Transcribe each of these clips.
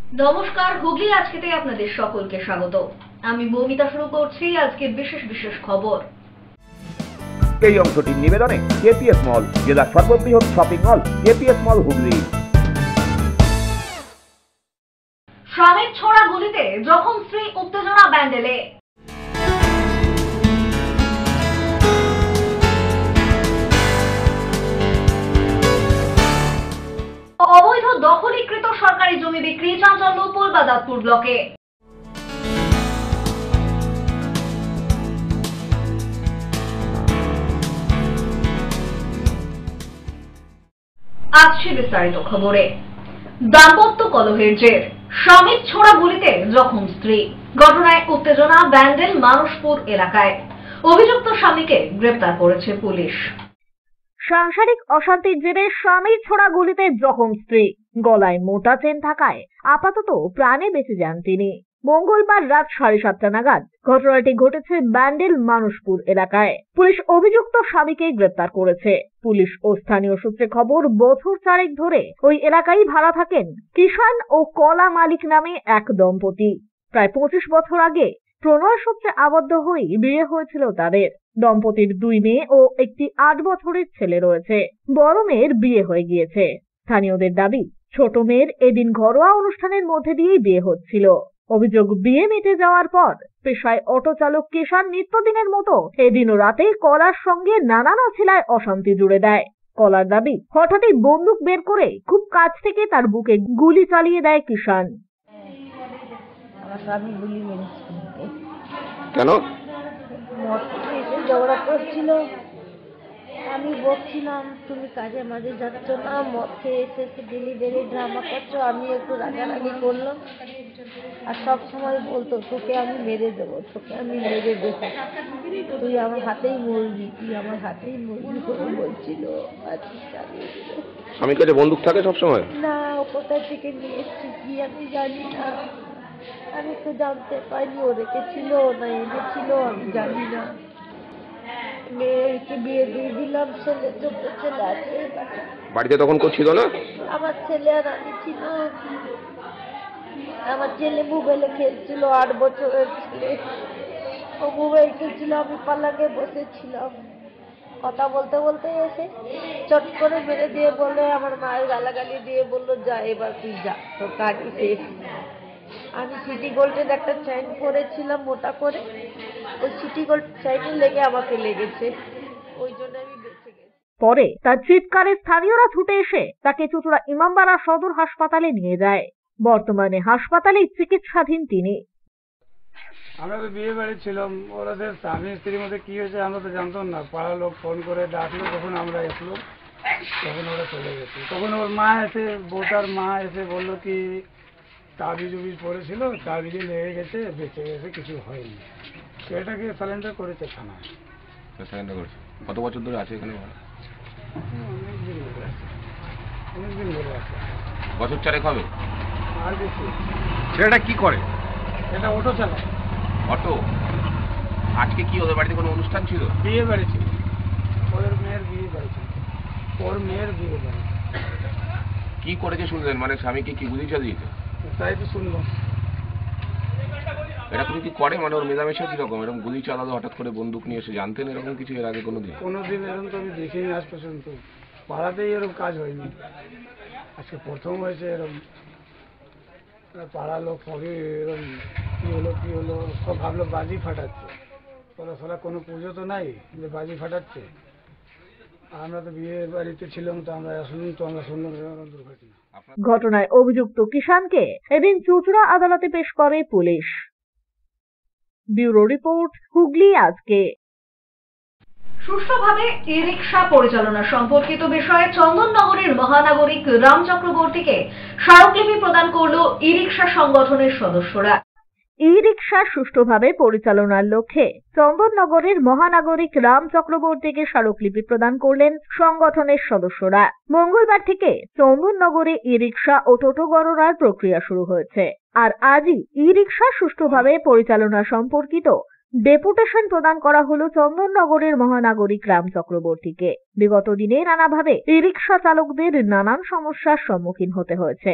নমস্কার, হুগলি আজকেতে আপনাদের সকলকে স্বাগত। আমি মৌমিতা শুরু করছি আজকের বিশেষ বিশেষ খবর। এই অংশটির নিবেদনে কেপিএস মল, জেলার সর্ববৃহৎ শপিং মল কেপিএস মল হুগলি। স্বামীর ছোড়া গুলিতে জখম স্ত্রী, উত্তেজনা ব্যান্ডেলে। অবৈধ দখলীকৃত সরকারি জমি বিক্রি, চাঞ্চল্য পূর্বাদাতপুর ব্লকে। আসছে বিস্তারিত খবরে। দাম্পত্য কলহের জের, স্বামীর ছোড়া গুলিতে জখম স্ত্রী। ঘটনায় উত্তেজনা ব্যান্ডেল মানসপুর এলাকায়। অভিযুক্ত স্বামীকে গ্রেপ্তার করেছে পুলিশ। সাংসারিক অশান্তির জেরে স্বামীর ছোড়া গুলিতে জখম স্ত্রী। গলায় মোটা চেন থাকায় আপাতত প্রাণে বেঁচে যান তিনি। মঙ্গলবার রাত 7:30 নাগাদ ঘটনাটি ঘটেছে ব্যান্ডেল মানসপুর এলাকায়। পুলিশ অভিযুক্ত স্বামীকে গ্রেপ্তার করেছে। পুলিশ ও স্থানীয় সূত্রে খবর, বছর 4 ধরে ওই এলাকায় ভাড়া থাকেন কিষান ও কলা মালিক নামে এক দম্পতি। প্রায় 25 বছর আগে প্রণয় সূত্রে আবদ্ধ হয়ে বিয়ে হয়েছিল তাদের। দম্পতির 2 মেয়ে ও একটি 8 বছরের ছেলে রয়েছে। বড় মেয়ের বিয়ে হয়ে গিয়েছে। স্থানীয়দের দাবি, ছোট মেয়ের এদিন ঘরোয়া অনুষ্ঠানের মধ্যে দিয়েই বিয়ে হচ্ছিল। অভিযোগ, বিয়ে মিটে যাওয়ার পর পেশায় অটো চালক কিষান নিত্যদিনের মতো এদিনও রাতে কলার সঙ্গে নানান অছিলায় অশান্তি জুড়ে দেয়। কলার দাবি, হঠাৎই বন্দুক বের করে খুব কাছ থেকে তার বুকে গুলি চালিয়ে দেয় কিষান। আমার স্বামী গুলি মেরেছে। কেন? মদ খেয়ে ঝগড়া করছিল। আমি বলছিলাম, তুমি কাজে মাঝে যাচ্ছ না, মদ খেয়ে এসে ডেলিভারি ড্রামা করছো। আমি একটু রাগারাগি করলাম। আর সব সময় বলতো, তোকে আমি মেরে দেবো, তোকে আমি মেরে দেবো, তুই আমার হাতেই মরবি, তুই আমার হাতেই মরবি করে বলছিল। আর চালিয়ে দিল। স্বামীর কাছে বন্দুক থাকে সবসময়? না, ও কোথা থেকে নিয়ে এসছি কি আমি জানি না। আমি তো জানতে পারিনি ও রেখেছিল না এনেছিল, আমি জানি না। মেয়েকে বিয়ে দিয়ে দিলাম, ছেলে ছোট ছেলে আছে। বাড়িতে তখন কেউ ছিল না? আমার ছেলে আর আমি ছিল। আমার ছেলে মোবাইলে খেলছিল, 8 বছরের ছেলে। ও মোবাইল খেলছিল, আমি পালাকে বসেছিলাম। কথা বলতে বলতে এসে চট করে মেরে দিয়ে বলে, আমার মায়ের গালাগালি দিয়ে বললো, যা এবার তুই যা, তোর কাজই শেষ। আমি সিটি গোল্ডের একটা চেইন পরেছিলাম মোটা করে, ওই সিটি গোল্ড চেইনের লেগে আমাকে লেগেছে, ওই জন্য আমি বেঁচে গেছি। পরে তার চিৎকারে স্থানীয়রা ছুটে এসে তাকে চুঁচুড়া ইমামবাড়া সদর হাসপাতালে নিয়ে যায়। বর্তমানে হাসপাতালে চিকিৎসাধীন তিনি। আমরা তো বিয়ে বাড়ি ছিলাম, ওদের স্বামী স্ত্রীর মধ্যে কি হয়েছে আমরা তো জানতাম না। পাড়ার লোক ফোন করে ডাকলো, যখন আমরা এসলো তখন ওরা চলে গেছে। তখন ওর মা এসে, বউটার মা এসে বললো কি তাবিজ উবিজ পড়েছিল, তাবিজে লেগে গেছে, বেঁচে গেছে, কিছু হয়নি। সেটাকে সারেন্ডার করেছে থানায়। সারেন্ডার করেছে। কত বছর ধরে আছে এখানে? অনেকদিন ধরে আছে, অনেকদিন ধরে আছে। বছর 4 হবে আর বেশি। ছেলেটা কি করে? এটা অটো চালায়। অটো? আজকে কি ওদের বাড়িতে কোনো অনুষ্ঠান ছিল? বিয়ে বাড়ি ছিল, ওদের মেয়ের বিয়ে বাড়ি ছিল, ওর মেয়ের বিয়ে বাড়ি। কি করেছে শুনলেন? মানে স্বামীকে কি গুলি চালিয়েছে? তাই তো শুনলাম। এরকম কি করে? মানে ওর মেজামেশা কিরকম? এরকম গুলি চালালো হঠাৎ করে বন্দুক নিয়ে এসে, জানতেন এরকম কিছু এর আগে কোনোদিন? কোনোদিন এরকম তো আমি দেখিনি আজ পর্যন্ত। পাড়াতেই এরকম কাজ হয়নি, আজকে প্রথম হয়েছে এরকম। পাড়ার লোক সবই এরকম কি হলো সব ভাবলো বাজি ফাটাচ্ছে। সালা কোনো পুজো তো নাই যে বাজি ফাটাচ্ছে। আমরা তো বিয়ে বাড়িতে ছিলাম, তো আমরা শুনলাম এরকম দুর্ঘটনা। ঘটনায় অভিযুক্ত কিষানকে এদিন চুঁচুড়া আদালতে পেশ করে পুলিশ। ব্যুরো রিপোর্ট, হুগলি আজকে। সুষ্ঠুভাবে ই-রিকশা পরিচালনা সম্পর্কিত বিষয়ে চন্দননগরের মহানাগরিক রাম চক্রবর্তীকে স্মারকলিপি প্রদান করল ই-রিকশা সংগঠনের সদস্যরা। ই-রিকশা সুষ্ঠুভাবে পরিচালনার লক্ষ্যে চন্দননগরের মহানাগরিক রাম চক্রবর্তীকে স্মারকলিপি প্রদান করলেন সংগঠনের সদস্যরা। মঙ্গলবার থেকে চন্দননগরে ই-রিকশা ও টোটো গণনার প্রক্রিয়া শুরু হয়েছে। আর আজই ই-রিকশা সুষ্ঠুভাবে পরিচালনা সম্পর্কিত ডেপুটেশন প্রদান করা হলো চন্দননগরের মহানাগরিক রাম চক্রবর্তীকে। বিগত দিনে নানাভাবে ই-রিকশা চালকদের নানান সমস্যার সম্মুখীন হতে হয়েছে।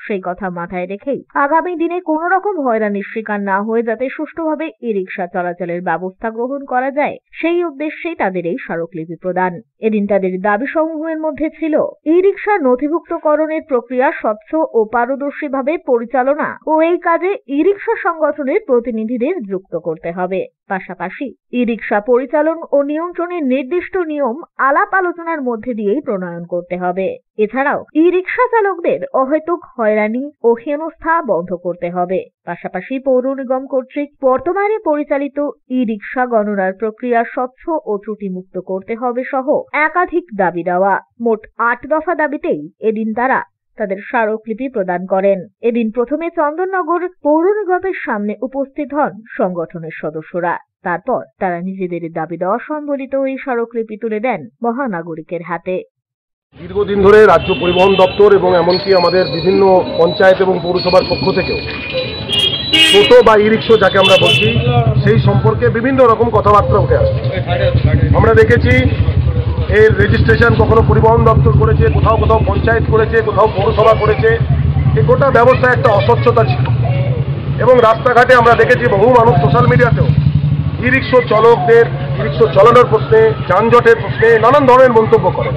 সেই কথা মাথায় রেখেই আগামী দিনে কোনো রকম হয়রানির শিকার না হয়ে যাতে সুষ্ঠুভাবে ই-রিকশা চলাচলের ব্যবস্থা গ্রহণ করা যায়, সেই উদ্দেশ্যেই তাদের এই স্মারকলিপি প্রদান। এদিন তাদের দাবি সমূহের মধ্যে ছিল ই-রিকশা নথিভুক্তকরণের প্রক্রিয়া স্বচ্ছ ও পারদর্শীভাবে পরিচালনা ও এই কাজে ই-রিকশা সংগঠনের প্রতিনিধিদের যুক্ত করতে হবে। পাশাপাশি ই-রিকশা পরিচালন ও নিয়ন্ত্রণের নির্দিষ্ট নিয়ম আলাপ আলোচনার মধ্যে দিয়েই প্রণয়ন করতে হবে। এছাড়াও ই-রিকশা চালকদের অহেতুক হয়রানি ও হেনস্থা বন্ধ করতে হবে। পাশাপাশি পৌর নিগম কর্তৃক বর্তমানে পরিচালিত ই-রিকশা গণনার প্রক্রিয়া স্বচ্ছ ও ত্রুটিমুক্ত করতে হবে সহ একাধিক দাবি দেওয়া। মোট 8 দফা দাবিতেই এদিন তারা তাদের স্মারকলিপি প্রদান করেন। এদিন প্রথমে চন্দননগর পৌর নিগমের সামনে উপস্থিত হন সংগঠনের সদস্যরা। তারপর তারা নিজেদের দাবি দেওয়া সম্বলিত এই স্মারকলিপি তুলে দেন মহানাগরিকের হাতে। দীর্ঘদিন ধরে রাজ্য পরিবহন দপ্তর এবং এমনকি আমাদের বিভিন্ন পঞ্চায়েত এবং পৌরসভার পক্ষ থেকেও টোটো বা ই-রিকশা যাকে আমরা বলছি সেই সম্পর্কে বিভিন্ন রকম কথাবার্তা উঠে আসছে। আমরা দেখেছি এর রেজিস্ট্রেশন কখনো পরিবহন দপ্তর করেছে, কোথাও কোথাও পঞ্চায়েত করেছে, কোথাও পৌরসভা করেছে। এই গোটা ব্যবস্থায় একটা অস্বচ্ছতা ছিল এবং রাস্তাঘাটে আমরা দেখেছি বহু মানুষ সোশ্যাল মিডিয়াতেও ই-রিকশা চালকদের ই-রিকশা চালানোর প্রশ্নে, যানজটের প্রশ্নে নানান ধরনের মন্তব্য করেন।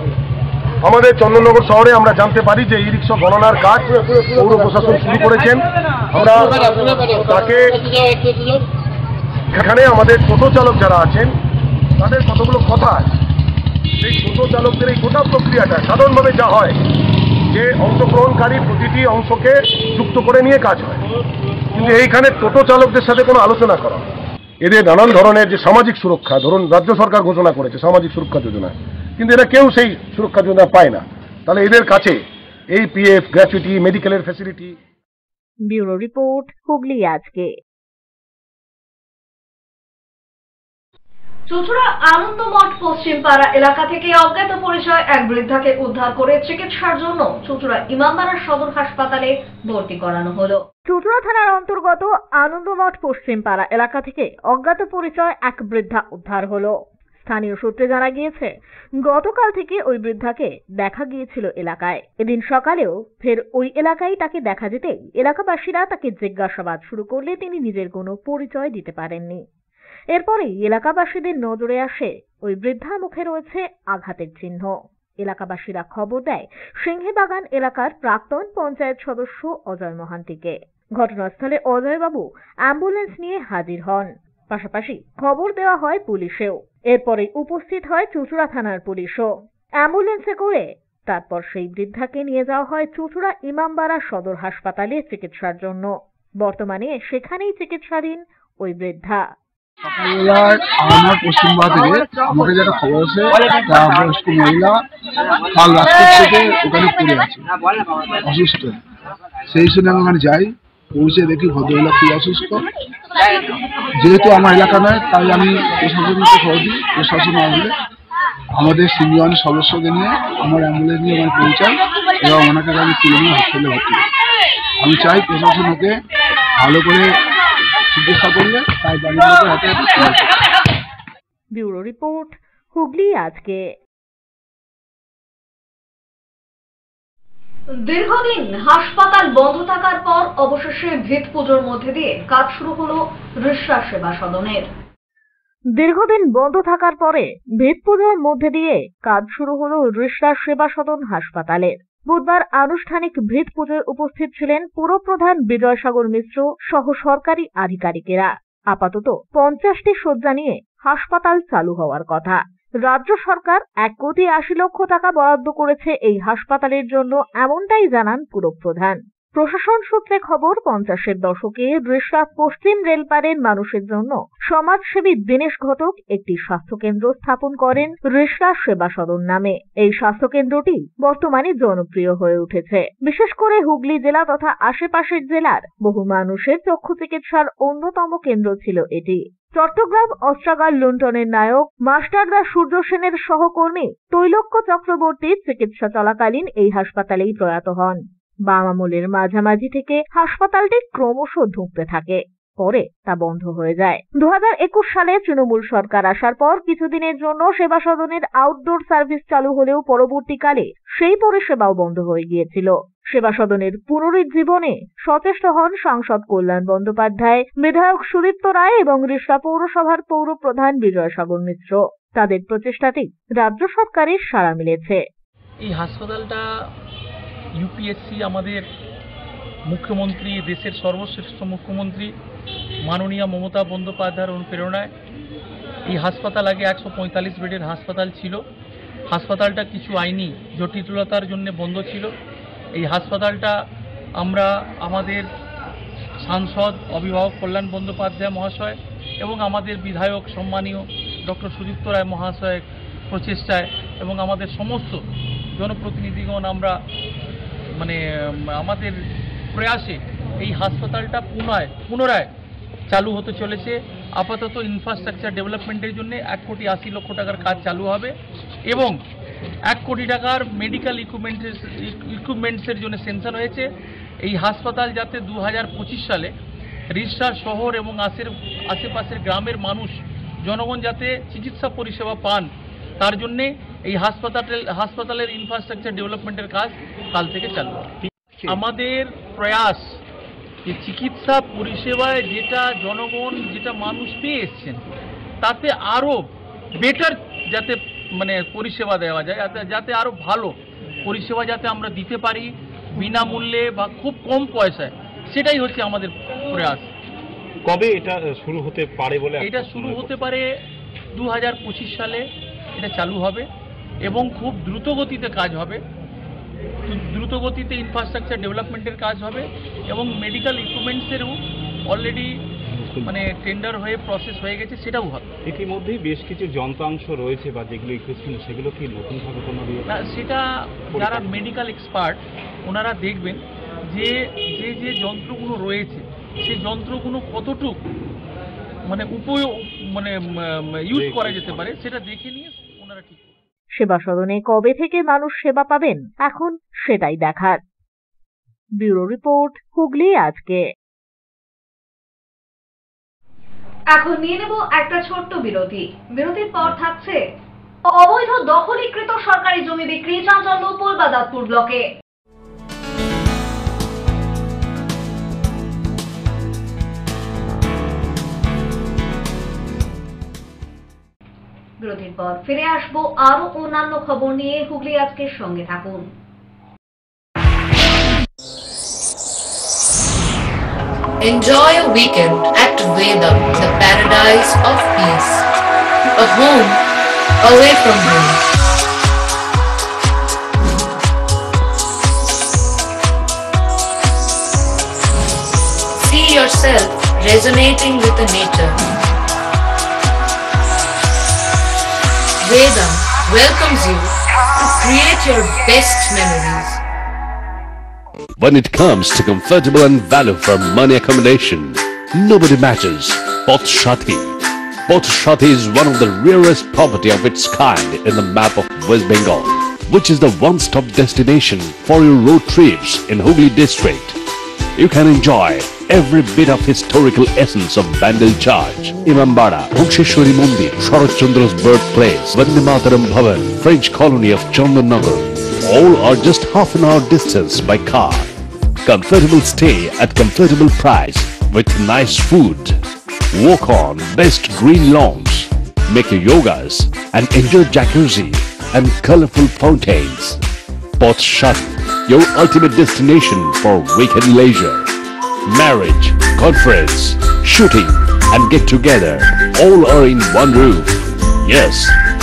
আমাদের চন্দননগর শহরে আমরা জানতে পারি যে ই-রিকশা গণনার কাজ পৌর প্রশাসন শুরু করেছেন। আমরা তাকে এখানে আমাদের টোটো চালক যারা আছেন তাদের কতগুলো কথা আছে। সেই টোটো চালকদের এই গোটা প্রক্রিয়াটা সাধারণভাবে যা হয় যে অংশগ্রহণকারী প্রতিটি অংশকে যুক্ত করে নিয়ে কাজ হয়, কিন্তু এইখানে টোটো চালকদের সাথে কোনো আলোচনা করা, এদের নানান ধরনের যে সামাজিক সুরক্ষা, ধরুন রাজ্য সরকার ঘোষণা করেছে সামাজিক সুরক্ষা যোজনা, কিন্তু এরা কেউ সেই সুরক্ষা যোজনা পায় না। তাহলে এদের কাছে এই পিএফ, গ্র্যাচুইটি, মেডিকেলের ফ্যাসিলিটি। ব্যুরো রিপোর্ট, হুগলি আজকে। চুঁচুড়া আনন্দমঠ পশ্চিমপাড়া এলাকা থেকে অজ্ঞাত পরিচয় এক বৃদ্ধাকে উদ্ধার করে চিকিৎসার জন্য চুঁচুড়া ইমামবাড়া সদর হাসপাতালে ভর্তি করানো হলো। চুঁচুড়া থানার অন্তর্গত আনন্দমঠ পশ্চিমপাড়া এলাকা থেকে অজ্ঞাত পরিচয় এক বৃদ্ধা উদ্ধার হলো। স্থানীয় সূত্রে জানা গিয়েছে, গতকাল থেকে ওই বৃদ্ধাকে দেখা গিয়েছিল এলাকায়। এদিন সকালেও ফের ওই এলাকায় তাকে দেখা যেতেই এলাকাবাসীরা তাকে জিজ্ঞাসাবাদ শুরু করলে তিনি নিজের কোনো পরিচয় দিতে পারেননি। এরপরেই এলাকাবাসীদের নজরে আসে ওই বৃদ্ধার মুখে রয়েছে আঘাতের চিহ্ন। এলাকাবাসীরা খবর দেয় সিংহীবাগান এলাকার প্রাক্তন পঞ্চায়েত সদস্য অজয় মহান্তিকে। ঘটনাস্থলে অজয়বাবু অ্যাম্বুলেন্স নিয়ে হাজির হন। পাশাপাশি খবর দেওয়া হয় পুলিশেও। এরপরে উপস্থিত হয় চুঁচুড়া থানার পুলিশও। অ্যাম্বুলেন্সে করে তারপর সেই বৃদ্ধাকে নিয়ে যাওয়া হয় চুঁচুড়া ইমামবাড়া সদর হাসপাতালে চিকিৎসার জন্য। বর্তমানে সেখানেই চিকিৎসাধীন ওই বৃদ্ধা। সকালবেলায় আমার পশ্চিমবঙ্গ থেকে আমাকে যেটা খবর আছে, তা বয়স্ক মহিলা কাল রাত্রি থেকে ওখানে পড়ে আছে অসুস্থ। সেই শুনে আমি ওখানে যাই, পৌঁছে দেখি ভদ্রমহিলা খুব অসুস্থ। যেহেতু আমার এলাকা নয় তাই আমি প্রশাসনকে খবর দিই। প্রশাসন আসলে আমাদের সিনিয়র সদস্যদের নিয়ে আমার অ্যাম্বুলেন্স নিয়ে ওখানে পৌঁছাই এবং ওনাকে আমি তুলে নিয়ে হসপিটালে ভর্তি করি। আমি চাই প্রশাসন ওকে ভালো করে চিকিৎসা করলে তাই বাড়ির লোকের হাতে হাতে। ব্যুরো রিপোর্ট, হুগলি আজকে। দীর্ঘদিন হাসপাতাল বন্ধ থাকার পর অবশেষে ভিত পুজোর মধ্যে দিয়ে কাজ শুরু হলো রিকশা সেবা সদনের। দীর্ঘদিন বন্ধ থাকার পরে ভিত পুজোর মধ্যে দিয়ে কাজ শুরু হলো রিকশা সেবা সদন হাসপাতালের। বুধবার আনুষ্ঠানিক ভিত পুজোয় উপস্থিত ছিলেন পুরপ্রধান বিজয়সাগর মিশ্র সহ সরকারি আধিকারিকেরা। আপাতত 50টি শয্যা নিয়ে হাসপাতাল চালু হওয়ার কথা। রাজ্য সরকার 1,80 লক্ষ টাকা বরাদ্দ করেছে এই হাসপাতালের জন্য, এমনটাই জানান পুরপ্রধান। প্রশাসন সূত্রে খবর, 50-এর দশকে রিকশা পশ্চিম রেলপাড়ের মানুষের জন্য সমাজসেবী দীনেশ ঘটক একটি স্বাস্থ্যকেন্দ্র স্থাপন করেন রিকশা সেবা সদন নামে। এই স্বাস্থ্যকেন্দ্রটি বর্তমানে জনপ্রিয় হয়ে উঠেছে। বিশেষ করে হুগলি জেলা তথা আশেপাশের জেলার বহু মানুষের চক্ষু চিকিৎসার অন্যতম কেন্দ্র ছিল এটি। চট্টগ্রাম অস্ত্রাগার লুণ্ঠনের নায়ক মাস্টারদা সূর্য সেনের সহকর্মী তৈলক্য চক্রবর্তী চিকিৎসা চলাকালীন এই হাসপাতালেই প্রয়াত হন। বাম আমলের মাঝামাঝি থেকে হাসপাতালটি ক্রমশ ধুঁকতে থাকে। পরে তা বন্ধ হয়ে যায়। 2021 সালে তৃণমূল সরকার আসার পর কিছুদিনের জন্য সেবা সদনের আউটডোর সার্ভিস চালু হলেও পরবর্তীকালে সেই পরিষেবাও বন্ধ হয়ে গিয়েছিল। সেবা সদনের পুনরুজ্জীবনে সচেষ্ট হন সাংসদ কল্যাণ বন্দ্যোপাধ্যায়, বিধায়ক সুদীপ্ত রায় এবং রিষড়া পৌরসভার পৌর প্রধান বিজয় সাগর মিশ্র। তাদের প্রচেষ্টাতেই রাজ্য সরকারের সাড়া মিলেছে। এই হাসপাতালটা ইউপিএসসি আমাদের মুখ্যমন্ত্রী, দেশের সর্বশ্রেষ্ঠ মুখ্যমন্ত্রী মাননীয় মমতা বন্দ্যোপাধ্যায়ের অনুপ্রেরণায় এই হাসপাতাল আগে 145 বেডের হাসপাতাল ছিল। হাসপাতালটা কিছু আইনি জটিলতার জন্য বন্ধ ছিল। এই হাসপাতালটা আমরা আমাদের সাংসদ অভিভাবক কল্যাণ বন্দ্যোপাধ্যায় মহাশয় এবং আমাদের বিধায়ক সম্মানীয় ডক্টর সুদীপ্ত রায় মহাশয় প্রচেষ্টায় এবং আমাদের সমস্ত জনপ্রতিনিধিগণ আমরা আমাদের প্রয়াসে এই হাসপাতালটা পুনরায় চালু হতে চলেছে। আপাতত ইনফ্রাস্ট্রাকচার ডেভেলপমেন্টের জন্য 1,80,00,000 টাকার কাজ চালু হবে এবং 1 কোটি টাকার মেডিকেল ইকুইপমেন্টসের জন্য সেনশন হয়েছে। এই হাসপাতাল যাতে 2025 সালে রিষড়া শহর এবং আশেপাশের গ্রামের মানুষ জনগণ যাতে চিকিৎসা পরিষেবা পান তার জন্যে এই হাসপাতালের ইনফ্রাস্ট্রাকচার ডেভেলপমেন্টের কাজ কাল থেকে চালু হবে। আমাদের প্রয়াস যে চিকিৎসা পরিষেবায় যেটা জনগণ যেটা মানুষ পেয়ে এসছেন তাতে আরও বেটার যাতে পরিষেবা দেওয়া যায়, যাতে আরও ভালো পরিষেবা যাতে আমরা দিতে পারি বিনামূল্যে বা খুব কম পয়সায়, সেটাই হচ্ছে আমাদের প্রয়াস। কবে এটা শুরু হতে পারে বলে? এটা শুরু হতে পারে 2025 সালে এটা চালু হবে এবং খুব দ্রুত গতিতে কাজ হবে, দ্রুত গতিতে ইনফ্রাস্ট্রাকচার ডেভেলপমেন্টের কাজ হবে এবং মেডিকেল ইকুইপমেন্টসেরও অলরেডি টেন্ডার হয়ে প্রসেস হয়ে গেছে, সেটাও হবে। ইতিমধ্যেই বেশ কিছু যন্ত্রাংশ রয়েছে বা যেগুলো ইকুইপমেন্ট সেগুলো কি নতুনভাবে কোনো না, সেটা যারা মেডিকেল এক্সপার্ট ওনারা দেখবেন যে যে যন্ত্রগুলো রয়েছে সেই যন্ত্রগুলো কতটুকু ইউজ করা যেতে পারে সেটা দেখে নিয়ে ওনারা ঠিক। সেবা সদনে কবে থেকে মানুষ সেবা পাবেন এখন সেটাই দেখার। ব্যুরো রিপোর্ট, হুগলি আজকে। এখন নিয়ে নেব একটা ছোট্ট বিরতি। বিরতির পর থাকছে অবৈধ দখলীকৃত সরকারি জমি বিক্রি চাঞ্চল্য পূর্বাদাতপুর ব্লকে। বিরতির পর ফিরে আসবো আরো অন্যান্য খবর নিয়ে। হুগলি আজকের সঙ্গে থাকুন। Enjoy a weekend at Vedam, the paradise of peace. A home away from home. See yourself resonating with the nature. Vedam welcomes you to create your best memories. When it comes to comfortable and value for money accommodation, nobody matches Poth Shati. Poth Shati is one of the rarest property of its kind in the map of West Bengal, which is the one-stop destination for your road trips in Hooghly district. You can enjoy every bit of historical essence of Bandel Church, Imambara, Bhuksheshwari Mandir, Sharat Chandra's birthplace, Vande Mataram Bhavan, French colony of Chandannagar. All are just half an hour distance by car. Comfortable stay at comfortable price with nice food. Walk on best green lawns, make your yogas and enjoy jacuzzi and colorful fountains. Poth Shati, your ultimate destination for weekend leisure. Marriage, conference, shooting and get together all are in one roof. Yes,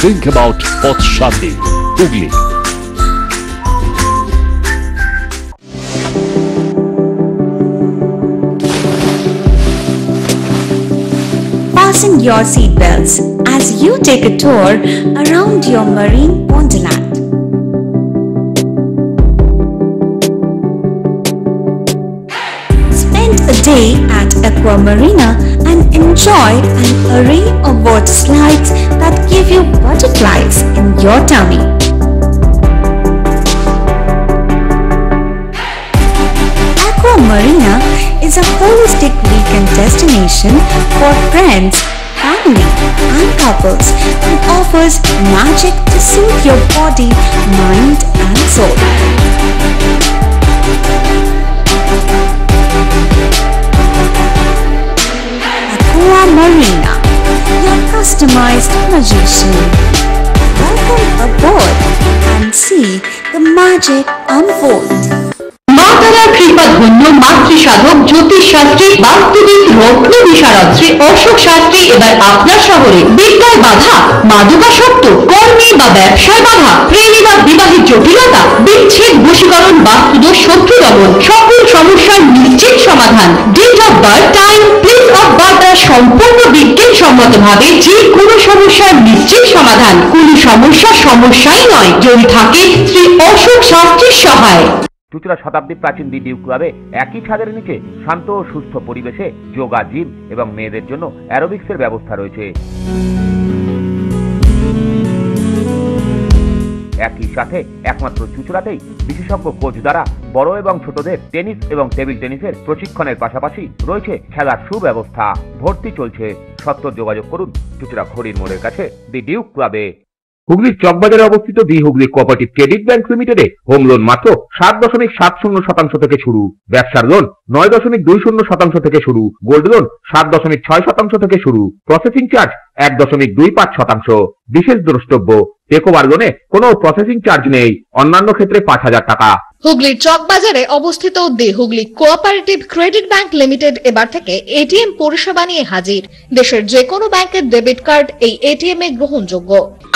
think about Poth Shati, Hooghly. Fasten your seatbelts as you take a tour around your marine wonderland. Spend a day at Aqua Marina and enjoy an array of water slides that give you butterflies in your tummy. Aqua Marina is is a holistic weekend destination for friends, family and couples and offers magic to soothe your body, mind and soul. Aqua Marina, your customized magician. Welcome aboard and see the magic unfold. মাতারা কৃপা ধন্য মাতৃসাধক জ্যোতিষ শাস্ত্রী বাস্তুবিদ রত্ন বিশারদ শ্রী অশোক শাস্ত্রী এবার আপনার শহরে। বিদ্যায় বাধা, মাদকাসক্ত, কর্মে বা ব্যবসায় বাধা, প্রেমে বা বিবাহের জটিলতা, বিচ্ছেদ, বশীকরণ, বাস্তুদোষ, শত্রু দমন, সকল সমস্যার নিশ্চিত সমাধান। Date of birth, time, place of birth দ্বারা সম্পূর্ণ বিজ্ঞানসম্মতভাবে যে কোনো সমস্যার নিশ্চিত সমাধান। কোনো সমস্যাই নয় যদি থাকে শ্রী অশোক শাস্ত্রীর সহায়। চুঁচুড়া শতাব্দী প্রাচীন দি ডিউক ক্লাবে একই ছাদের নিচে শান্ত ও সুস্থ পরিবেশে যোগা, জিম এবং মেয়েদের জন্য অ্যারোবিক্সের ব্যবস্থা রয়েছে। একই সাথে একমাত্র চুঁচুড়াতেই বিশেষজ্ঞ কোচ দ্বারা বড় এবং ছোটদের টেনিস এবং টেবিল টেনিসের প্রশিক্ষণের পাশাপাশি রয়েছে খেলার সুব্যবস্থা। ভর্তি চলছে, সত্ত্বর যোগাযোগ করুন চুঁচুড়া খড়ির মোড়ের কাছে দি ডিউক ক্লাবে। হুগলির চকবাজারে অবস্থিত the Hooghly Cooperative Credit bank লিমিটেডে হোম লোন মাত্র 7.70% থেকে শুরু, ব্যবসার লোন 9.20% থেকে শুরু, গোল্ড লোন 7.6% থেকে শুরু, প্রসেসিং চার্জ 1.25%। বিশেষ দ্রষ্টব্য, টেকওভার লোনে কোনো প্রসেসিং চার্জ নেই, অন্যান্য ক্ষেত্রে 5,000 টাকা। হুগলির চকবাজারে অবস্থিত the Hooghly Cooperative Credit Bank Limited এবার থেকে এটিএম পরিষেবা নিয়ে হাজির। দেশের যে কোনো ব্যাংকের ডেবিট কার্ড এই এটিএম এ গ্রহণযোগ্য।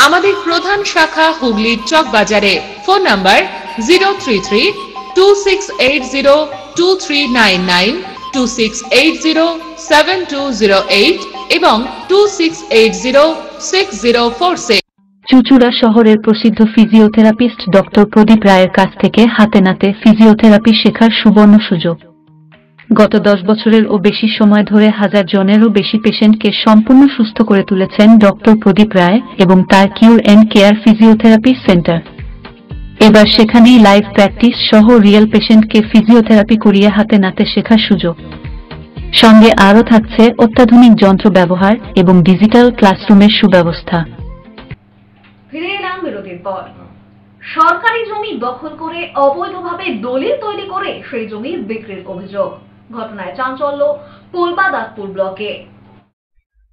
আমাদের প্রধান শাখা হুগলির চকবাজারে। ফোন নাম্বার 033-2680-2399, 2680-7208 এবং 2680-6046। চুঁচুড়া শহরের প্রসিদ্ধ ফিজিওথেরাপিস্ট ডক্টর প্রদীপ রায়ের কাছ থেকে হাতে নাতে ফিজিওথেরাপি শেখার সুবর্ণ সুযোগ। গত 10 বছরের ও বেশি সময় ধরে 1000 জনেরও বেশি পেশেন্টকে সম্পূর্ণ সুস্থ করে তুলেছেন ডক্টর প্রদীপ রায় এবং তার কিউর এন্ড কেয়ার ফিজিওথেরাপি সেন্টার। এবার সেখানেই লাইভ প্র্যাকটিস সহ রিয়েল পেশেন্টকে ফিজিওথেরাপি করিয়ে হাতে নাতে শেখার সুযোগ। সঙ্গে আরও থাকছে অত্যাধুনিক যন্ত্র ব্যবহার এবং ডিজিটাল ক্লাসরুমের সুব্যবস্থা। ফিরে এলাম বিরতির পর। সরকারি জমি দখল করে অবৈধভাবে দলিল তৈরি করে সেই জমি বিক্রির অভিযোগ। ঘটনায় চাঞ্চল্য পোলবাদাতপুর ব্লকে।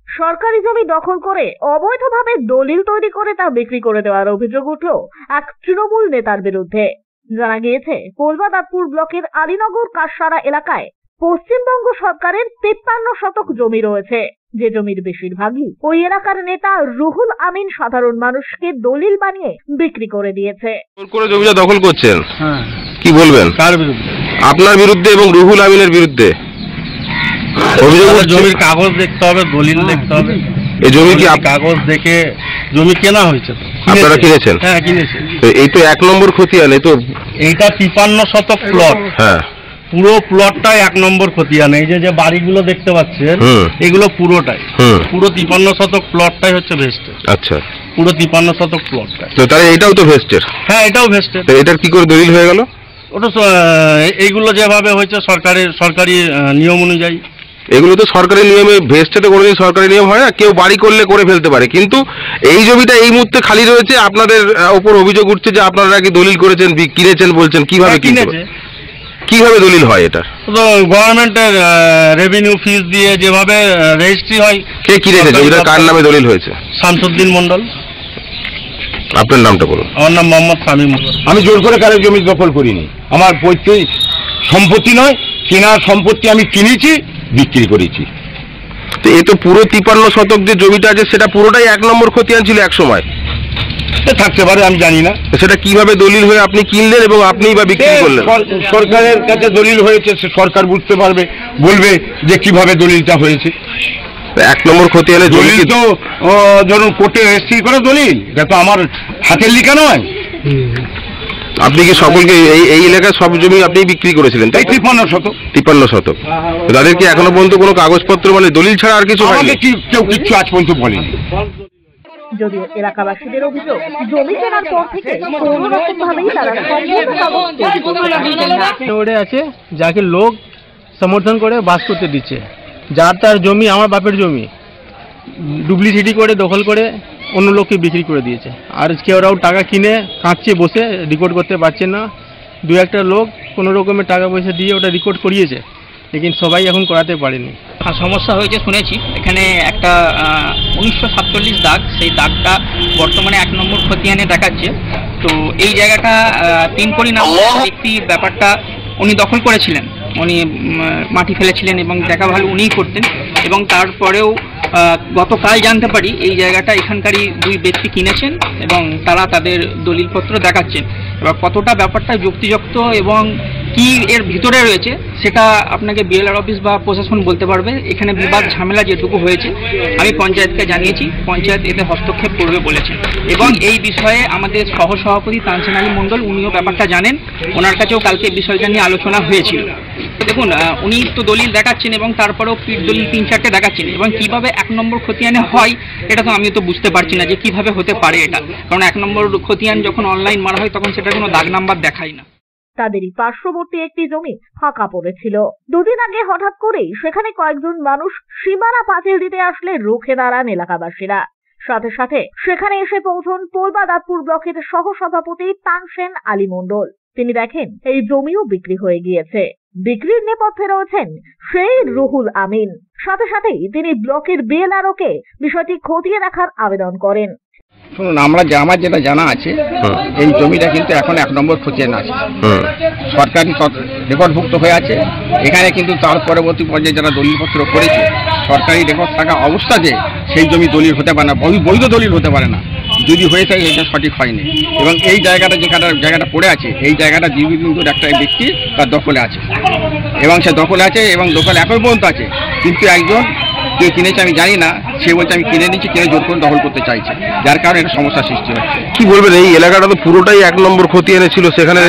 সরকারি জমি দখল করে অবৈধভাবে দলিল তৈরি করে তা বিক্রি করে দেওয়ার অভিযোগ উঠল এক তৃণমূল নেতার বিরুদ্ধে। জানা গিয়েছে, পোলবাদাতপুর ব্লকের আলীনগর কাশসারা এলাকায় পশ্চিমবঙ্গ সরকারের 53 শতক জমি রয়েছে, যে জমির বেশিরভাগই ওই এলাকার নেতা রুহুল আমিন সাধারণ মানুষকে দলিল বানিয়ে বিক্রি করে দিয়েছে। জমিটা দখল করছেন, কি বলবেন? কার বিরুদ্ধে? আপনার বিরুদ্ধে এবং রুহুল আমিনের বিরুদ্ধে অভিযোগ। জমির কাগজ দেখতে হবে, দলিল দেখতে হবে। এই জমি কি কাগজ দেখে জমি কেনা হয়েছে? আপনারা কিনেছেন? হ্যাঁ, কিনেছি। এই তো 1 নম্বর খতিয়ান। এই তো এইটা 53 শতক প্লট। হ্যাঁ, পুরো প্লটটাই 1 নম্বর খতিয়ান। এই যে বাড়িগুলো দেখতে পাচ্ছেন, এগুলো পুরোটাই, পুরো 53 শতক প্লটটাই হচ্ছে ভেস্টের। আচ্ছা, পুরো 53 শতক প্লটটাই। তো তাহলে এটাও তো ভেস্টের? হ্যাঁ, এটাও ভেস্টের। এটার কি করে দলিল হয়ে গেল? ওটা এইগুলো যেভাবে হয়েছে সরকারি নিয়ম অনুযায়ী। এগুলো তো সরকারি নিয়মে, ভেস্টেতে কোনোদিন সরকারি নিয়ম হয় না। কেউ বাড়ি করলে করে ফেলতে পারে, কিন্তু এই জমিটা এই মুহূর্তে খালি রয়েছে। আপনাদের উপর অভিযোগ উঠছে যে আপনারা কি দলিল করেছেন, কিনেছেন বলছেন। কিভাবে কিনেছে, কিভাবে দলিল হয়? এটা তো গভর্নমেন্টের রেভিনিউ ফিস দিয়ে যেভাবে রেজিস্ট্রি হয়। কে কিনেছে জমিটা? কার নামে দলিল হয়েছে? শামসুদ্দিন মন্ডল। আপনার নামটা বলুন। আমার নাম মোহাম্মদ শামীম। আমি জোর করে কারো জমি দখল করিনি। আমার পৈতৃক সম্পত্তি নয়, কেনার সম্পত্তি। আমি কিনেছি, বিক্রি করেছি। তো এই তো পুরো 53 শতক যে জমিটা আছে সেটা পুরোটাই 1 নম্বর খতিয়ান ছিল এক সময়। থাকতে পারে, আমি জানি না। সেটা কিভাবে দলিল হয়ে আপনি কিনলেন এবং আপনিই বা বিক্রি করলেন? সরকারের কাছে দলিল হয়েছে, সরকার বুঝতে পারবে, বলবে যে কিভাবে দলিলটা হয়েছে। 1 নম্বর খতিয়ানে দলিল তো ধরুন কোর্টে রেজিস্ট্রি করে দলিল, এটা তো আমার হাতের লিখা নয়। আপনি কি সকলকে এই এলাকায় সব জমি আপনি বিক্রি করেছিলেন? তাই 53 শতক। 53 শতক। তাদের কি এখনো পর্যন্ত কোনো কাগজপত্র, মানে দলিল ছাড়া আর কিছু হয়নি? কেউ কিছু আজ পর্যন্ত বলেনি। যদিও এলাকাবাসীদের অভিযোগ, জমি কেনার পর থেকে কোনো রকম ভাবেই তারা সম্পূর্ণ কাগজ আছে, যাকে লোক সমর্থন করে বাস করতে দিচ্ছে। যার তার জমি, আমার বাপের জমি ডুপ্লিসিটি করে দখল করে অন্য লোককে বিক্রি করে দিয়েছে। আর কেউরাও টাকা কিনে কাঁদছে বসে, রেকর্ড করতে পারছে না। দু একটা লোক কোনো রকমের টাকা পয়সা দিয়ে ওটা রেকর্ড করিয়েছে, লেকিন সবাই এখন করাতে পারেনি। সমস্যা হয়েছে শুনেছি, এখানে একটা 1947 দাগ, সেই দাগটা বর্তমানে 1 নম্বর খতিয়ানে দেখাচ্ছে। তো এই জায়গাটা তিনকড়ি নাম ব্যক্তি ব্যাপারটা উনি দখল করেছিলেন, উনি মাটি ফেলেছিলেন এবং দেখা ভালো উনিই করতেন। এবং তারপরেও গতকাল জানতে পারি এই জায়গাটা এখানকারই 2 ব্যক্তি কিনেছেন এবং তারা তাদের দলিলপত্র দেখাচ্ছেন। এবার কতটা ব্যাপারটা যুক্তিযুক্ত এবং কি এর ভিতরে রয়েছে সেটা আপনাকে বিএলআর অফিস বা প্রশাসন বলতে পারবে। এখানে বিবাদ ঝামেলা যেটুকু হয়েছে আমি পঞ্চায়েতকে জানিয়েছি, পঞ্চায়েত এতে হস্তক্ষেপ করবে বলেছে। এবং এই বিষয়ে আমাদের সহসভাপতি তানসেন আলী মণ্ডল উনিও ব্যাপারটা জানেন, ওনার কাছেও কালকে বিষয়টা নিয়ে আলোচনা হয়েছিল। দেখুন, উনি তো দলিল দেখাচ্ছেন এবং তারপরেও পিঠ দলিল 3-4টে দেখাচ্ছেন, এবং কিভাবে 1 নম্বর খতিয়ানে হয় এটা তো আমি তো বুঝতে পারছি না যে কিভাবে হতে পারে এটা, কারণ 1 নম্বর খতিয়ান যখন অনলাইন মারা হয় তখন সেটা কোনো দাগ নাম্বার দেখায় না। তাদেরই পার্শ্ববর্তী একটি জমি ফাঁকা পড়েছিল। দুদিন আগে হঠাৎ করেই সেখানে কয়েকজন মানুষ সীমানা পাঁচিল দিতে আসলে রুখে দাঁড়ান এলাকাবাসীরা। সাথে সাথে সেখানে এসে পৌঁছন পোলবাদাতপুর ব্লকের সহসভাপতি তানসেন আলী মণ্ডল। তিনি দেখেন এই জমিও বিক্রি হয়ে গিয়েছে। বিক্রির নেপথ্যে রয়েছেন সেই রুহুল আমিন। সাথে সাথেই তিনি ব্লকের বিএলআরও কে বিষয়টি খতিয়ে দেখার আবেদন করেন। শুনুন, আমার যেটা জানা আছে, এই জমিটা কিন্তু এখন 1 নম্বর খতিয়ান আছে, সরকারি রেকর্ডভুক্ত হয়ে আছে। এখানে কিন্তু তার পরবর্তী পর্যায়ে যারা দলিলপত্র করেছে, সরকারি রেকর্ড থাকা অবস্থাতে সেই জমি দলিল হতে পারে না, বৈধ দলিল হতে পারে না। যদি হয়ে থাকে এটা সঠিক হয়নি। এবং এই জায়গাটা জায়গাটা পড়ে আছে, এই জায়গাটা দীর্ঘদিন ধরে একটা ব্যক্তি তার দখলে আছে, এবং সে দখলে আছে এবং দখল এখন পর্যন্ত আছে। কিন্তু একজন কে কিনেছে আমি জানি না, সে বলছে আমি কিনে নিচ্ছি, কিনে জোর করে দখল করতে চাইছে, যার কারণে একটা সমস্যার সৃষ্টি হচ্ছে। কি বলবেন, এই এলাকাটা তো পুরোটাই 1 নম্বর খতিয়ানে ছিল, সেখানে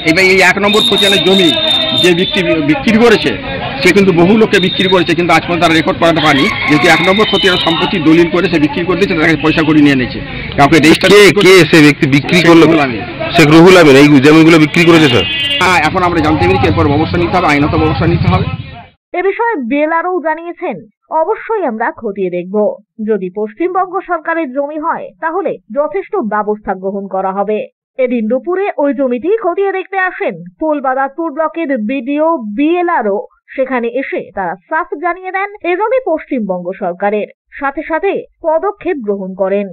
এবার এই 1 নম্বর খতিয়ানের জমি যে বিক্রি করেছে সে কিন্তু বহু লোককে বিক্রি করেছে, কিন্তু আজ পর্যন্ত তারা রেকর্ড করাতে পারেনি। যেহেতু 1 নম্বর খতিয়ানের সম্পত্তি দলিল করে সে বিক্রি করে দিয়েছে, তাকে পয়সা করে নিয়ে নিয়েছে। কাউকে কে সে ব্যক্তি বিক্রি করলো? শেখ রুহুল আমিন এই জমিগুলো বিক্রি করেছে স্যার? হ্যাঁ, এখন আমরা জানতে পেরেছি, এরপর ব্যবস্থা নিতে হবে, আইনত ব্যবস্থা নিতে হবে। এ বিষয়ে বিএলআরও জানিয়েছেন, অবশ্যই আমরা খতিয়ে দেখব। যদি পশ্চিমবঙ্গ সরকারের জমি হয় তাহলে যথেষ্ট ব্যবস্থা গ্রহণ করা হবে। এদিন দুপুরে ওই জমিটি খতিয়ে দেখতে আসেন পোলবাদাতপুর ব্লকের বিডিও বিএলআরও। সেখানে এসে তারা সাফ জানিয়ে দেন এ জমি পশ্চিমবঙ্গ সরকারের, সাথে সাথে পদক্ষেপ গ্রহণ করেন।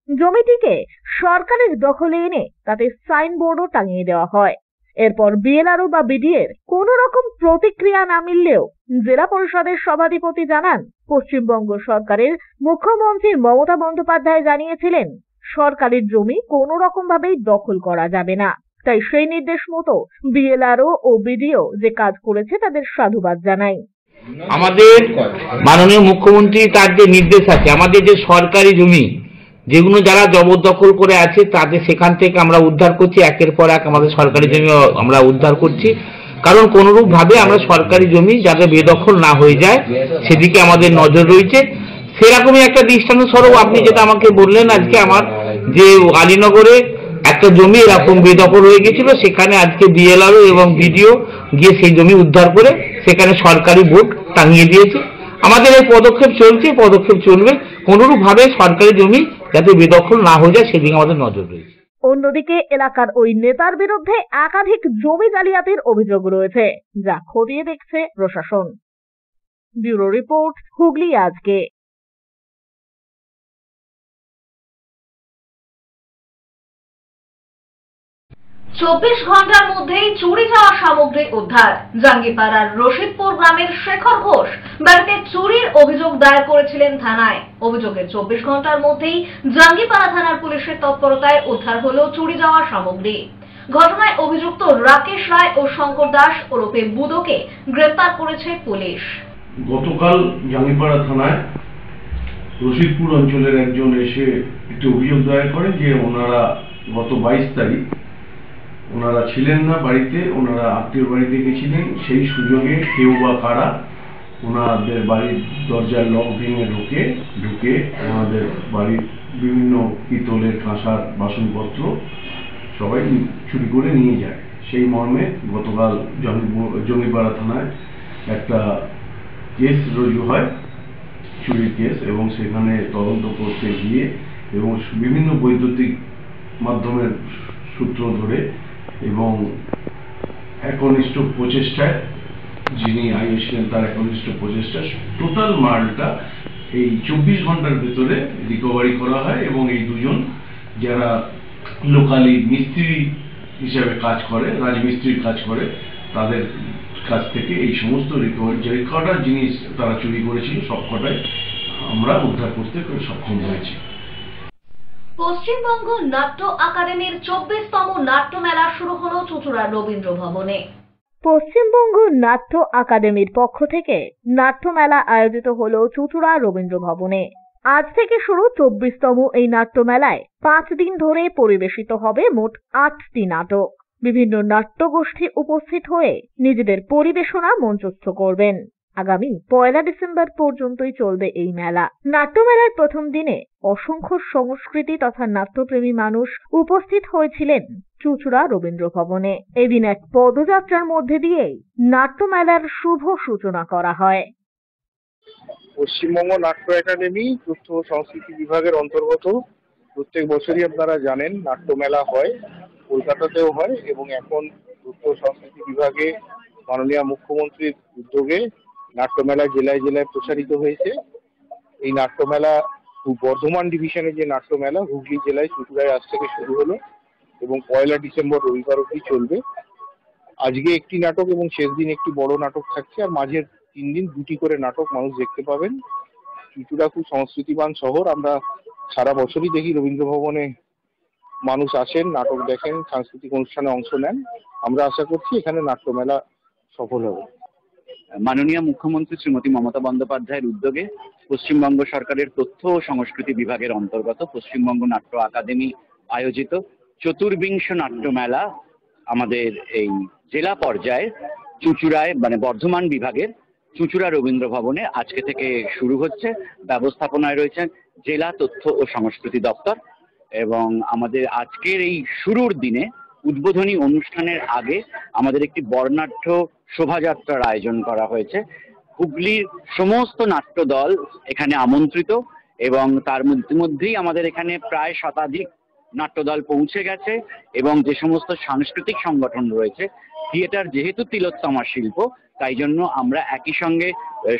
জমিটিকে সরকারের দখলে এনে তাতে সাইনবোর্ডও টাঙিয়ে দেওয়া হয়। এরপর বিএলআরও বা বিডিএর কোন রকম প্রতিক্রিয়া না মিললেও জেলা পরিষদের সভাধিপতি জানান, পশ্চিমবঙ্গ সরকারের মুখ্যমন্ত্রী মমতা বন্দ্যোপাধ্যায় জানিয়েছিলেন সরকারের জমি কোন রকম ভাবেই দখল করা যাবে না। তাই সেই নির্দেশ মতো বিএলআরও ও বিডিও যে কাজ করেছে তাদের সাধুবাদ জানাই। আমাদের মাননীয় মুখ্যমন্ত্রী তার যে নির্দেশ আছে, আমাদের যে সরকারি জমি যেগুলো যারা জবরদখল করে আছে তাদের সেখান থেকে আমরা উদ্ধার করছি, একের পর এক আমাদের সরকারি জমি আমরা উদ্ধার করছি। কারণ কোনরূপ ভাবে আমরা সরকারি জমি যাতে বেদখল না হয়ে যায় সেদিকে আমাদের নজর রয়েছে। সেরকমই একটা দৃষ্টান্ত স্বরূপ আপনি যেটা আমাকে বললেন, আজকে আমার যে আলীনগরে একটা জমি এরকম বেদখল হয়ে গেছিল, সেখানে আজকে বিএলআরও এবং বিডিও গিয়ে সেই জমি উদ্ধার করে সেখানে সরকারি বোর্ড টাঙিয়ে দিয়েছে। আমাদের এই পদক্ষেপ চলছে, পদক্ষেপ চলবে। কোনরূপ ভাবে সরকারি জমি যাতে বেদখল না হয়ে যায় সেদিকে আমাদের নজর রয়েছে। অন্যদিকে এলাকার ওই নেতার বিরুদ্ধে একাধিক জমি জালিয়াতির অভিযোগ রয়েছে, যা খতিয়ে দেখছে প্রশাসন। ব্যুরো রিপোর্ট, হুগলি আজকে। 24 ঘন্টার মধ্যেই চুরি যাওয়া সামগ্রী উদ্ধার। জাঙ্গিপাড়ার রশিদপুর গ্রামের শেখর ঘোষ বাড়িতে চুরির অভিযোগ দায়ের করেছিলেন থানায়। অভিযোগের 24 ঘন্টার মধ্যেই জাঙ্গিপাড়া থানার পুলিশের তৎপরতায় উদ্ধার হলো চুরি যাওয়া সামগ্রী। ঘটনায় অভিযুক্ত রাকেশ রায় ও শঙ্কর দাস ওরফে বুদোকে গ্রেফতার করেছে পুলিশ। গতকাল জাঙ্গিপাড়া থানায় রশিদপুর অঞ্চলের একজন এসে একটি অভিযোগ দায়ের করেন যে ওনারা গত 22 তারিখ ওনারা ছিলেন না বাড়িতে, ওনারা আত্মীয় বাড়িতে গেছিলেন। সেই সুযোগে কেউ বা কারা ওনাদের বাড়ির দরজার লক ভেঙে ঢুকে ওনাদের বাড়ির বিভিন্ন পিতলের কাঁসার বাসনপত্র সবাই চুরি করে নিয়ে যায়। সেই মর্মে গতকাল জঙ্গিপাড়া থানায় একটা কেস রুজু হয়, চুরির কেস, এবং সেখানে তদন্ত করতে গিয়ে এবং বিভিন্ন বৈদ্যুতিক মাধ্যমের সূত্র ধরে এবং একনিষ্ঠ প্রচেষ্টায়, যিনি আইও ছিলেন তার একনিষ্ঠ প্রচেষ্টা, টোটাল মালটা এই 24 ঘন্টার ভেতরে রিকভারি করা হয় এবং এই দুজন যারা লোকালি মিস্ত্রি হিসাবে কাজ করে, রাজমিস্ত্রির কাজ করে, তাদের কাছ থেকে এই সমস্ত রিকভারি, যে কটা জিনিস তারা চুরি করেছিল সবকটাই আমরা উদ্ধার করতে সক্ষম হয়েছি। পশ্চিমবঙ্গ নাট্য আকাদেমির 24তম নাট্যমেলা শুরু হলো চুঁচুড়া রবীন্দ্র ভবনে। পশ্চিমবঙ্গ নাট্য আকাদেমির পক্ষ থেকে নাট্যমেলা আয়োজিত হলো চুঁচুড়া রবীন্দ্র ভবনে। আজ থেকে শুরু 24তম এই নাট্যমেলায় 5 দিন ধরে পরিবেশিত হবে মোট 8টি নাটক। বিভিন্ন নাট্যগোষ্ঠী উপস্থিত হয়ে নিজেদের পরিবেশনা মঞ্চস্থ করবেন। আগামী 1 ডিসেম্বর পর্যন্তই চলবে এই মেলা। নাট্যমেলার প্রথম দিনে অসংখ্য সংস্কৃতি তথা নাট্যপ্রেমী মানুষ উপস্থিত হয়েছিলেন চুঁচুড়া রবীন্দ্র ভবনে। এদিন এক পদযাত্রার মধ্যে দিয়েই নাট্যমেলার শুভ সূচনা করা হয়। পশ্চিমবঙ্গ নাট্য একাডেমি তথ্য ও সংস্কৃতি বিভাগের অন্তর্গত প্রত্যেক বছরই আপনারা জানেন নাট্যমেলা হয়, কলকাতাতেও হয়, এবং এখন তথ্য ও সংস্কৃতি বিভাগে মাননীয় মুখ্যমন্ত্রীর উদ্যোগে নাট্যমেলা জেলায় জেলায় প্রসারিত হয়েছে। এই নাট্যমেলা বর্ধমান ডিভিশনের যে নাট্যমেলা হুগলি জেলায় চুঁচুড়ায় আজ থেকে শুরু হলো এবং 1 ডিসেম্বর রবিবার অবধি চলবে। আজকে একটি নাটক এবং শেষ দিন একটি বড় নাটক থাকছে, আর মাঝের 3 দিন 2টি করে নাটক মানুষ দেখতে পাবেন। চুঁচুড়া খুব সংস্কৃতিবান শহর, আমরা সারা বছরই দেখি রবীন্দ্র ভবনে মানুষ আসেন, নাটক দেখেন, সাংস্কৃতিক অনুষ্ঠানে অংশ নেন। আমরা আশা করছি এখানে নাট্যমেলা সফল হবে। মাননীয় মুখ্যমন্ত্রী শ্রীমতী মমতা বন্দ্যোপাধ্যায়ের উদ্যোগে পশ্চিমবঙ্গ সরকারের তথ্য ও সংস্কৃতি বিভাগের অন্তর্গত পশ্চিমবঙ্গ নাট্য আকাদেমি আয়োজিত ৪বিংশ নাট্যমেলা আমাদের এই জেলা পর্যায়ে চুঁচুড়ায় মানে বর্ধমান বিভাগের চুঁচুড়া রবীন্দ্র ভবনে আজকে থেকে শুরু হচ্ছে। ব্যবস্থাপনায় রয়েছেন জেলা তথ্য ও সংস্কৃতি দপ্তর, এবং আমাদের আজকের এই শুরুর দিনে উদ্বোধনী অনুষ্ঠানের আগে আমাদের একটি বর্ণাঢ্য শোভাযাত্রার আয়োজন করা হয়েছে। হুগলির সমস্ত নাট্য দল এখানে আমন্ত্রিত, এবং তার মধ্যেই আমাদের এখানে প্রায় শতাধিক নাট্যদল পৌঁছে গেছে। এবং যে সমস্ত সাংস্কৃতিক সংগঠন রয়েছে, থিয়েটার যেহেতু তিলোত্তমা শিল্প, তাই জন্য আমরা একই সঙ্গে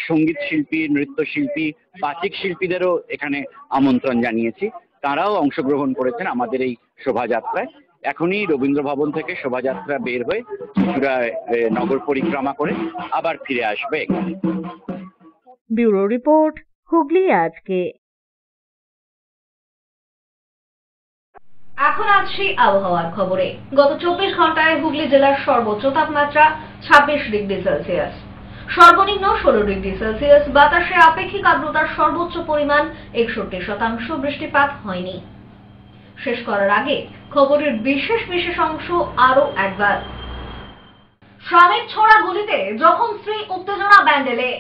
সঙ্গীত শিল্পী, নৃত্যশিল্পী, বাচিক শিল্পীদেরও এখানে আমন্ত্রণ জানিয়েছি। তারাও অংশগ্রহণ করেছেন আমাদের এই শোভাযাত্রায়। এখনই রবীন্দ্র ভবন থেকে শোভাযাত্রা বের হয়ে চুঁচুড়া নগর পরিক্রমা করে আবার ফিরে আসবে। ব্যুরো রিপোর্ট, হুগলি আজকে। এখন আসছি আবহাওয়ার খবরে। গত 24 ঘন্টায় হুগলি জেলার সর্বোচ্চ তাপমাত্রা 26 ডিগ্রি সেলসিয়াস, সর্বনিম্ন 16 ডিগ্রি সেলসিয়াস। বাতাসে আপেক্ষিক আর্দ্রতার সর্বোচ্চ পরিমাণ 61%। বৃষ্টিপাত হয়নি। শেষ করার আগে খবরের বিশেষ অংশ আরো একবার। স্বামীর ছোড়া গুলিতে জখম স্ত্রী, উত্তেজনা ব্যান্ডেলে।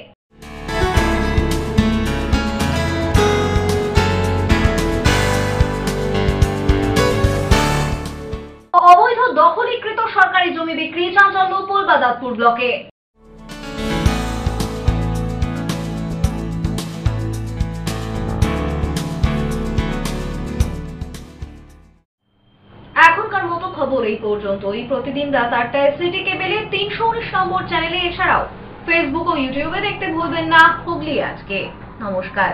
অবৈধ দখলীকৃত সরকারি জমি বিক্রি, চাঞ্চল্য পূর্বাদাতপুর ব্লকে। এখনকার মতো খবর এই পর্যন্তই। প্রতিদিন রাত 8টায় সিটি কেবেলে 319 নম্বর চ্যানেলে, এছাড়াও ফেসবুক ও ইউটিউবে দেখতে ভুলবেন না হুগলি আজকে। নমস্কার।